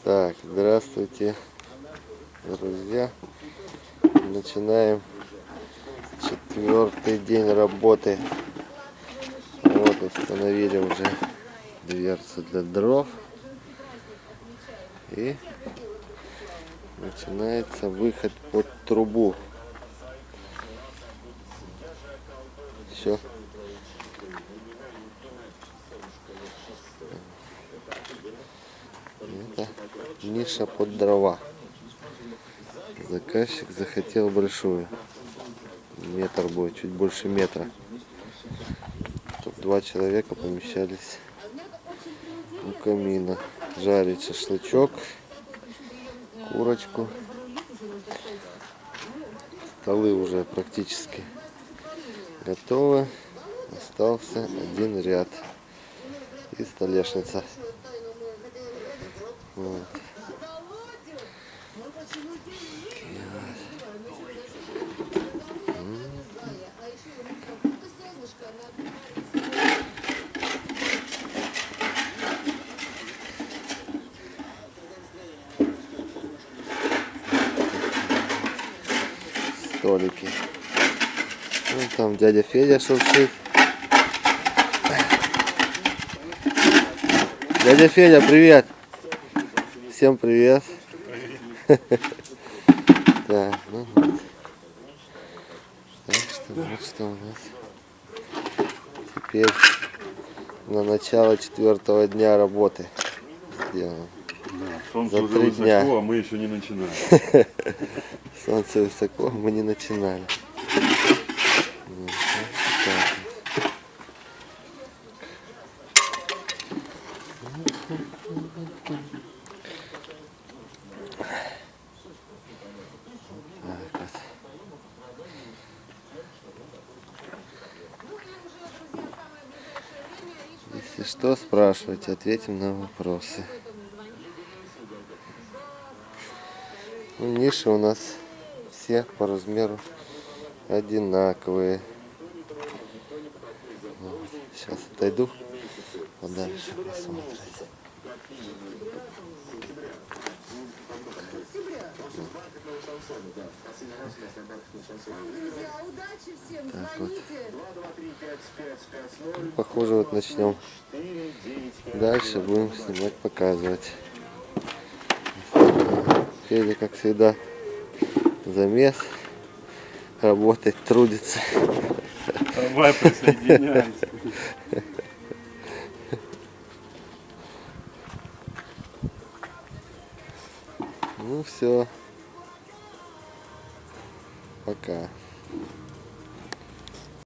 Так, здравствуйте, друзья. Начинаем 4-й день работы. Вот установили уже дверцу для дров. И начинается выход под трубу. Все. Это ниша под дрова. Заказчик захотел большую. Метр будет, чуть больше метра. Чтобы 2 человека помещались у камина. Жарить шашлычок, курочку. Столы уже практически готовы. Остался один ряд и столешница. Вот. Столики. Ну, там дядя Федя шуршит. Дядя Федя, привет! Всем привет! Так, ну вот. Так что вот что у нас. Теперь на начало 4-го дня работы сделано. Солнце За уже 3 высоко, дня. а мы еще не начинаем. Солнце высоко, мы не начинали. Вот так вот. Так вот. Если что, спрашивайте, ответим на вопросы. Ну, ниши у нас все по размеру одинаковые. Вот. Сейчас отойду подальше посмотреть. Так вот. Ну, похоже, вот начнем. Дальше будем снимать, показывать. Федя, как всегда, замес. Работает, трудится. Давай присоединяйся. Ну все. Пока.